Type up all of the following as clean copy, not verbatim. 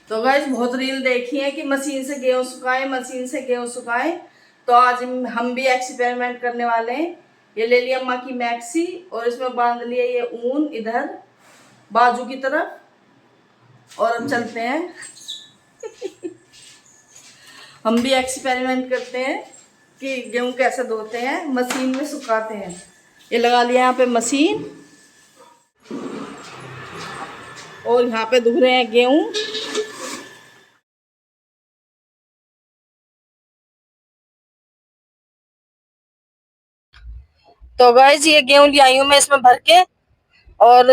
तो गाइस बहुत रील देखी है कि मशीन से गेहूं सुखाएं, मशीन से गेहूं सुखाएं। तो आज हम भी एक्सपेरिमेंट करने वाले हैं। ये ले लिया अम्मा की मैक्सी और इसमें बांध लिया ये ऊन इधर बाजू की तरफ और अब चलते हैं। हम भी एक्सपेरिमेंट करते हैं कि गेहूं कैसे धोते हैं, मशीन में सुखाते हैं। ये लगा लिया यहाँ पे मशीन और यहाँ पे धो रहे हैं गेहूं। तो गाइस ये गेहूं ले आई हूँ मैं इसमें भर के, और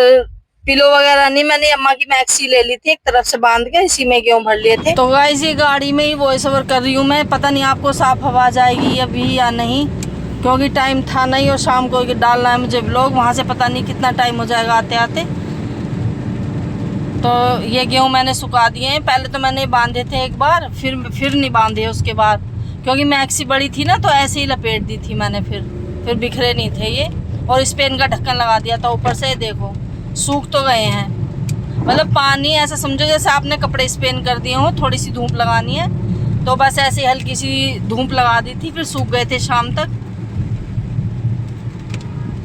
पिलो वगैरह नहीं, मैंने अम्मा की मैक्सी ले ली थी एक तरफ से बांध के, इसी में गेहूं भर लिए थे। तो गाइस ये गाड़ी में ही वॉइस ओवर कर रही हूँ मैं, पता नहीं आपको साफ हवा जाएगी अभी या नहीं, क्योंकि टाइम था नहीं और शाम को डालना है मुझे व्लॉग, वहां से पता नहीं कितना टाइम हो जाएगा आते आते। तो ये गेहूं मैंने सुखा दिए हैं। पहले तो मैंने बांधे थे एक बार, फिर नहीं बांधे उसके बाद, क्योंकि मैक्सी बड़ी थी ना, तो ऐसे ही लपेट दी थी मैंने, फिर बिखरे नहीं थे ये। और इस पे इनका ढक्कन लगा दिया था ऊपर से, देखो सूख तो गए हैं। मतलब पानी ऐसा समझो जैसे आपने कपड़े स्पेन कर दिए हो, थोड़ी सी धूप लगानी है, तो बस ऐसे हल्की सी धूप लगा दी थी, फिर सूख गए थे शाम तक।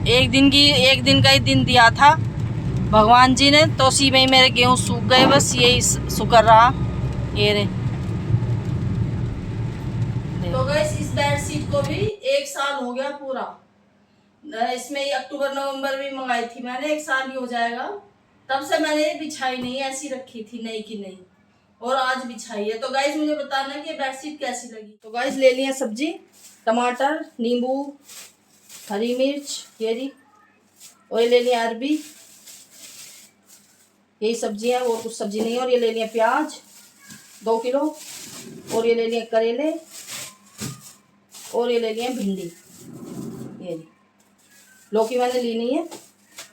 एक दिन का ही दिन दिया था भगवान जी ने, तो उसी में ही मेरे गेहूं सूख गए, बस यही शुक्र रहा। ये रे तो गैस इस बेडशीट को भी 1 साल हो गया पूरा। इसमें अक्टूबर नवंबर में मंगाई थी मैंने, 1 साल ही हो जाएगा। तब से मैंने बिछाई नहीं, ऐसी रखी थी नई की नई, और आज बिछाई है। तो गाइस मुझे बताना कि बेडशीट कैसी लगी। तो गाइस ले लिया सब्जी, टमाटर, नींबू, हरी मिर्च, ये और ये ले लिया अरबी, यही सब्जी है, और कुछ सब्जी नहीं है। और ये ले लिया प्याज 2 किलो, और ये ले लिया करेले, और ये ले लिया भिंडी। ये लौकी मैंने ली नहीं है,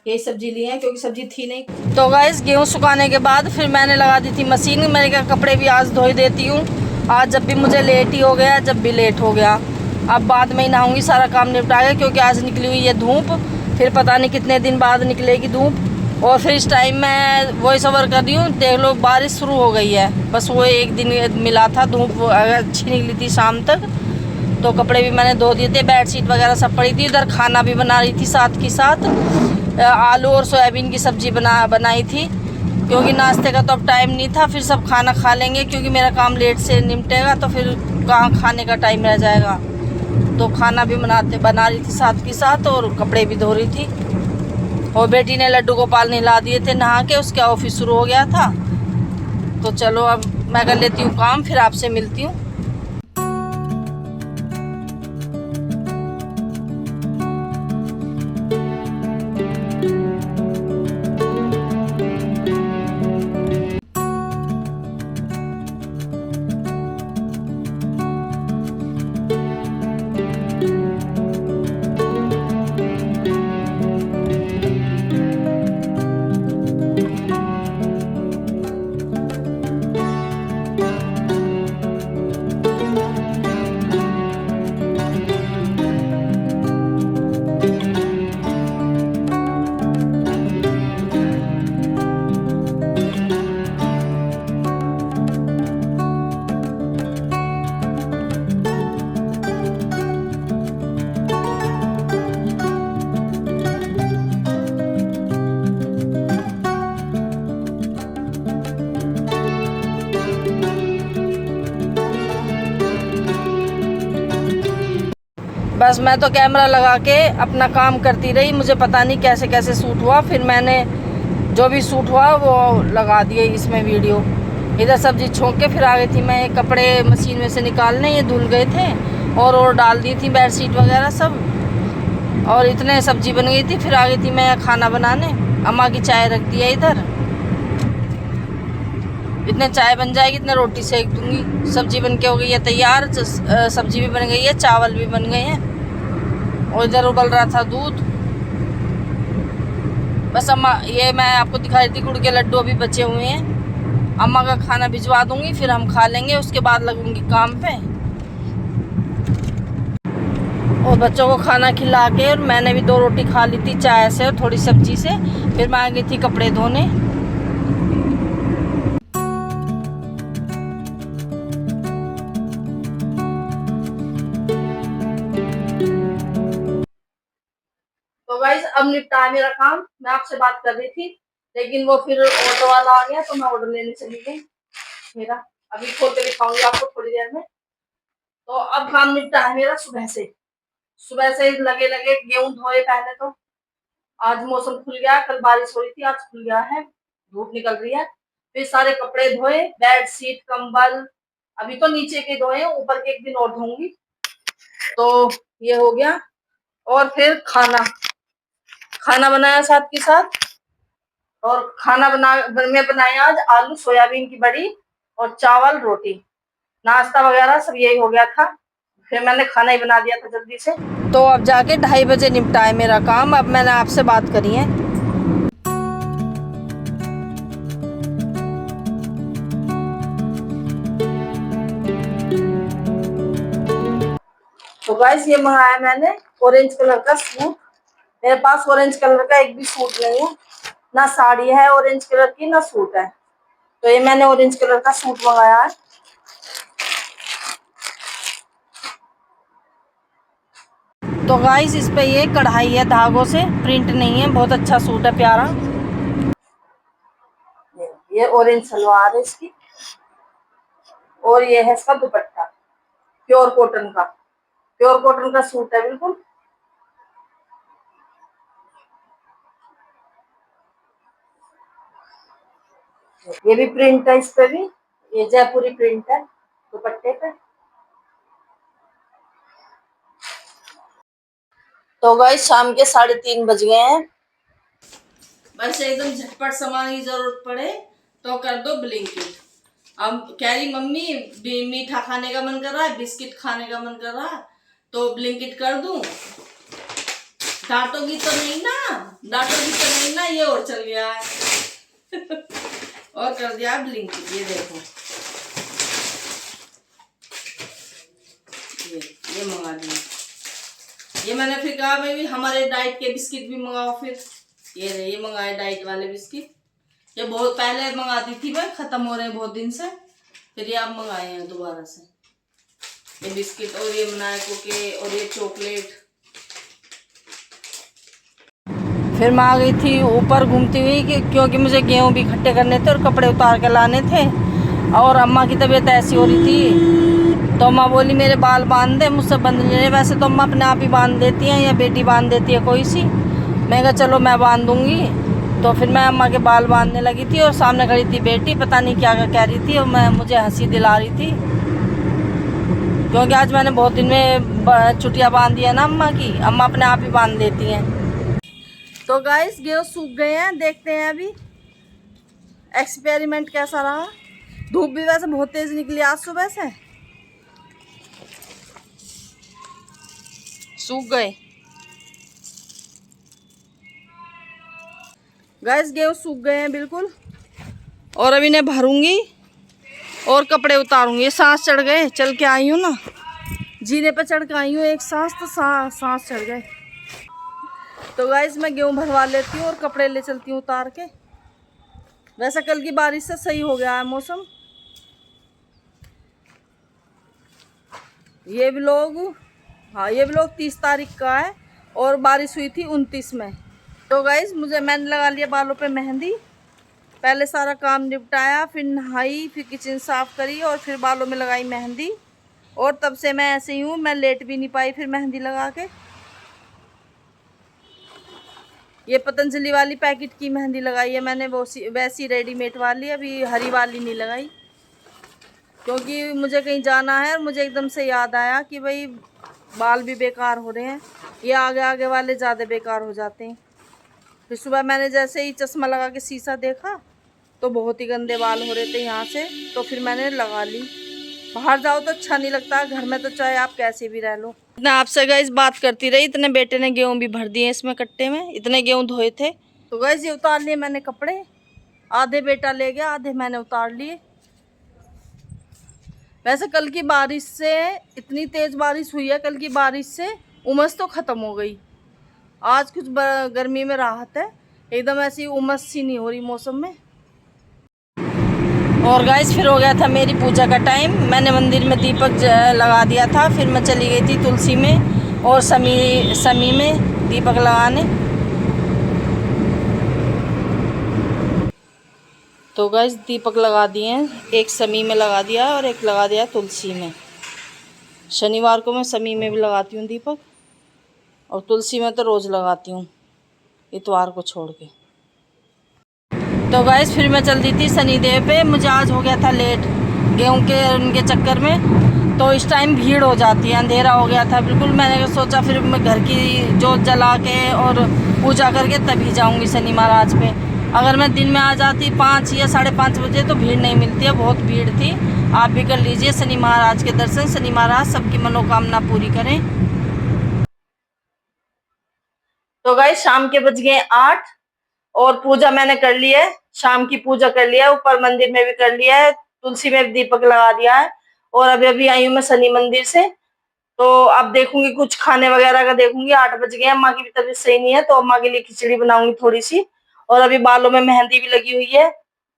यही सब्जी ली है क्योंकि सब्जी थी नहीं। तो गाइस गेहूं सुखाने के बाद फिर मैंने लगा दी थी मशीन। मैंने कहा कपड़े भी आज धो ही देती हूँ, आज जब भी मुझे लेट ही हो गया, जब भी लेट हो गया। अब बाद में ही नहाऊंगी, सारा काम निपटा गया, क्योंकि आज निकली हुई है धूप, फिर पता नहीं कितने दिन बाद निकलेगी धूप। और फिर इस टाइम मैं वॉइस ओवर कर रही हूँ, देख लो बारिश शुरू हो गई है। बस वो एक दिन मिला था, धूप अच्छी निकली थी शाम तक, तो कपड़े भी मैंने धो दिए थे, बेडशीट वगैरह सब पड़ी थी। इधर खाना भी बना रही थी साथ के साथ, आलू और सोयाबीन की सब्जी बनाई थी, क्योंकि नाश्ते का तो अब टाइम नहीं था। फिर सब खाना खा लेंगे, क्योंकि मेरा काम लेट से निपटेगा, तो फिर कहाँ खाने का टाइम रह जाएगा। तो खाना भी बना रही थी साथ के साथ, और कपड़े भी धो रही थी। और बेटी ने लड्डू गोपाल नहला दिए थे नहा के, उसके ऑफिस शुरू हो गया था। तो चलो अब मैं कर लेती हूँ काम, फिर आपसे मिलती हूँ। बस मैं तो कैमरा लगा के अपना काम करती रही, मुझे पता नहीं कैसे कैसे शूट हुआ। फिर मैंने जो भी शूट हुआ वो लगा दिए इसमें वीडियो। इधर सब्जी छोंक के फिर आ गई थी मैं कपड़े मशीन में से निकालने, ये धुल गए थे, और डाल दी थी बेडशीट वगैरह सब, और इतने सब्जी बन गई थी। फिर आ गई थी मैं खाना बनाने, अम्मा की चाय रख दी है इधर, इतने चाय बन जाएगी, इतने रोटी सेक दूंगी। सब्जी बन के हो गई है तैयार, सब्जी भी बन गई है, चावल भी बन गए हैं, और इधर उबल रहा था दूध। बस अम्मा, ये मैं आपको दिखा रही थी गुड़ के लड्डू अभी बचे हुए हैं, अम्मा का खाना भिजवा दूंगी, फिर हम खा लेंगे, उसके बाद लगूंगी काम पे। और बच्चों को खाना खिला के, और मैंने भी 2 रोटी खा ली थी चाय से और थोड़ी सब्जी से। फिर मैं आ गई थी कपड़े धोने। गाइस अब निपटा है मेरा काम। मैं आपसे बात कर रही थी लेकिन वो फिर ऑटो वाला आ गया तो मैं ऑर्डर लेने चली गई मेरा। अभी खोल के दिखाऊंगी आपको थोड़ी देर में। तो अब काम निपटा है मेरा सुबह से लगे लगे गेहूं धोए पहले तो। आज मौसम खुल गया, कल बारिश हो रही थी, आज खुल गया है, धूप निकल रही है। फिर सारे कपड़े धोए, बेड शीट कंबल, अभी तो नीचे के धोए, ऊपर के एक दिन और धोऊंगी। तो ये हो गया। और फिर खाना बनाया साथ के साथ। और खाना मैं बनाया आज आलू सोयाबीन की बड़ी और चावल रोटी। नाश्ता वगैरह सब यही हो गया था। फिर मैंने खाना ही बना दिया था जल्दी से। तो अब जाके 2:30 बजे निपटा है मेरा काम। अब मैंने आपसे बात करी है। तो गाइस ये मंगाया मैंने ऑरेंज कलर का सूट। मेरे पास ऑरेंज कलर का एक भी सूट नहीं है, ना साड़ी है ऑरेंज कलर की ना सूट है। तो ये मैंने ऑरेंज कलर का सूट मंगाया है। तो गाइस इस पे ये कढ़ाई है धागों से, प्रिंट नहीं है, बहुत अच्छा सूट है प्यारा। ये ऑरेंज सलवार है इसकी और ये है इसका दुपट्टा प्योर कॉटन का सूट है बिल्कुल। ये भी प्रिंट है, इस पे भी ये जयपुरी प्रिंट है दुपट्टे पे। तो गाइस शाम के 3:30 बज गए हैं। बस एकदम झटपट सामान की जरूरत पड़े तो कर दो ब्लिंकिट। अब कह रही मम्मी मीठा खाने का मन कर रहा है, बिस्किट खाने का मन कर रहा है, तो ब्लिंकिट कर दूं। डांटोगी तो नहीं ना, ये और चल गया है। और कर दिया ब्लिंकिट। ये देखो ये मंगा दिया। ये मैंने फिर कहा मैं भी हमारे डाइट के बिस्किट भी मंगाओ। फिर ये मंगाए डाइट वाले बिस्किट। ये बहुत पहले मंगाती थी मैं, खत्म हो रहे हैं बहुत दिन से, फिर ये आप मंगाए हैं दोबारा से ये बिस्किट। और ये बनाए कोके और ये चॉकलेट। फिर मैं आ गई थी ऊपर घूमती हुई क्योंकि मुझे गेहूं भी इकट्ठे करने थे और कपड़े उतार के लाने थे। और अम्मा की तबीयत ऐसी हो रही थी तो अम्मा बोली मेरे बाल बांध दे, मुझसे बंद नहीं रहे। वैसे तो अम्मा अपने आप ही बांध देती हैं या बेटी बांध देती है कोई सी। मैं कहा चलो मैं बांध दूंगी। तो फिर मैं अम्मा के बाल बांधने लगी थी और सामने खड़ी थी बेटी, पता नहीं क्या कह रही थी और मुझे हंसी दिला रही थी क्योंकि आज मैंने बहुत दिन में चुटिया बांध दी है ना अम्मा की। अम्मा अपने आप ही बांध देती हैं। तो गाइस गेहूं सूख गए हैं, देखते हैं अभी एक्सपेरिमेंट कैसा रहा। धूप भी वैसे बहुत तेज निकली आज सुबह से। सूख गए गाइस, गेहूं सूख गए हैं बिल्कुल। और अभी इन्हें भरूंगी और कपड़े उतारूंगी। सांस चढ़ गए, चल के आई हूँ ना, जीने पे चढ़ के आई हूँ एक सांस, तो सांस चढ़ गए। तो गाइस मैं गेहूं भरवा लेती हूँ और कपड़े ले चलती हूँ उतार के। वैसे कल की बारिश से सही हो गया है मौसम। ये व्लॉग 30 तारीख का है और बारिश हुई थी 29 में। तो गाइस मैंने लगा लिया बालों पे मेहंदी। पहले सारा काम निपटाया, फिर नहाई, फिर किचन साफ करी और फिर बालों में लगाई मेहंदी। और तब से मैं ऐसे ही हूँ, मैं लेट भी नहीं पाई फिर मेहंदी लगा के। ये पतंजलि वाली पैकेट की मेहंदी लगाई है मैंने, वैसी रेडीमेड वाली, अभी हरी वाली नहीं लगाई क्योंकि मुझे कहीं जाना है। और मुझे एकदम से याद आया कि भाई बाल भी बेकार हो रहे हैं, ये आगे वाले ज़्यादा बेकार हो जाते हैं। फिर सुबह मैंने जैसे ही चश्मा लगा के शीशा देखा तो बहुत ही गंदे बाल हो रहे थे यहाँ से, तो फिर मैंने लगा ली। बाहर जाओ तो अच्छा नहीं लगता, घर में तो चाहे आप कैसे भी रह लो। इतना आपसे गाइस बात करती रही, इतने बेटे ने गेहूँ भी भर दिए इसमें कट्टे में, इतने गेहूँ धोए थे। तो गाइस ये उतार लिए मैंने कपड़े, आधे बेटा ले गया, आधे मैंने उतार लिए। वैसे कल की बारिश से, इतनी तेज़ बारिश हुई है कल की बारिश से, उमस तो ख़त्म हो गई। आज कुछ गर्मी में राहत है, एकदम ऐसी उमस सी नहीं हो रही मौसम में। और गाइस फिर हो गया था मेरी पूजा का टाइम। मैंने मंदिर में दीपक लगा दिया था, फिर मैं चली गई थी तुलसी में और समी में दीपक लगाने। तो गाइस दीपक लगा दिए हैं, एक समी में लगा दिया है और एक लगा दिया है तुलसी में। शनिवार को मैं समी में भी लगाती हूँ दीपक, और तुलसी में तो रोज़ लगाती हूँ इतवार को छोड़ के। तो गाइस फिर मैं चल दी थी शनिदेव पे। मुझे आज हो गया था लेट गेहूँ के उनके चक्कर में, तो इस टाइम भीड़ हो जाती है, अंधेरा हो गया था बिल्कुल। मैंने सोचा फिर मैं घर की जोत जला के और पूजा करके तभी जाऊंगी शनि महाराज पे। अगर मैं दिन में आ जाती 5 या 5:30 बजे तो भीड़ नहीं मिलती है, बहुत भीड़ थी। आप भी कर लीजिए शनि महाराज के दर्शन। शनि महाराज सबकी मनोकामना पूरी करें। तो गाइस शाम के बज गए 8 और पूजा मैंने कर ली है, शाम की पूजा कर लिया है, ऊपर मंदिर में भी कर लिया है, तुलसी में भी दीपक लगा दिया है। और अभी अभी आई हूँ मैं शनि मंदिर से, तो अब देखूंगी कुछ खाने वगैरह का देखूंगी। 8 बज गए, अम्मा की भी तबीयत सही नहीं है तो अम्मा के लिए खिचड़ी बनाऊंगी थोड़ी सी। और अभी बालों में मेहंदी भी लगी हुई है,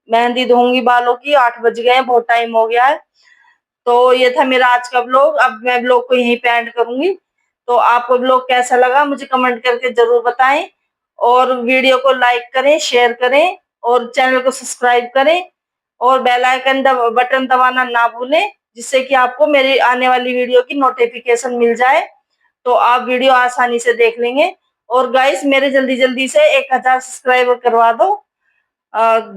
मेहंदी धोऊंगी बालों की। 8 बज गए हैं, बहुत टाइम हो गया है। तो ये था मेरा आज का व्लॉग। अब मैं व्लॉग को यहीं पे एंड करूंगी। तो आपको व्लॉग कैसा लगा मुझे कमेंट करके जरूर बताएं, और वीडियो को लाइक करें, शेयर करें, और चैनल को सब्सक्राइब करें, और बेल आइकन बटन दबाना ना भूलें, जिससे कि आपको मेरी आने वाली वीडियो की नोटिफिकेशन मिल जाए, तो आप वीडियो आसानी से देख लेंगे। और गाइस मेरे जल्दी जल्दी से 1000 सब्सक्राइबर करवा दो।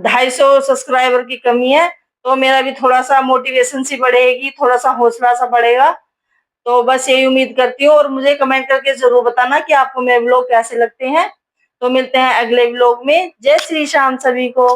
250 सब्सक्राइबर की कमी है, तो मेरा भी थोड़ा सा मोटिवेशन सी बढ़ेगी, थोड़ा सा हौसला सा बढ़ेगा। तो बस यही उम्मीद करती हूँ, और मुझे कमेंट करके जरूर बताना कि आपको मेरे व्लॉग कैसे लगते हैं। तो मिलते हैं अगले व्लॉग में। जय श्री श्याम सभी को।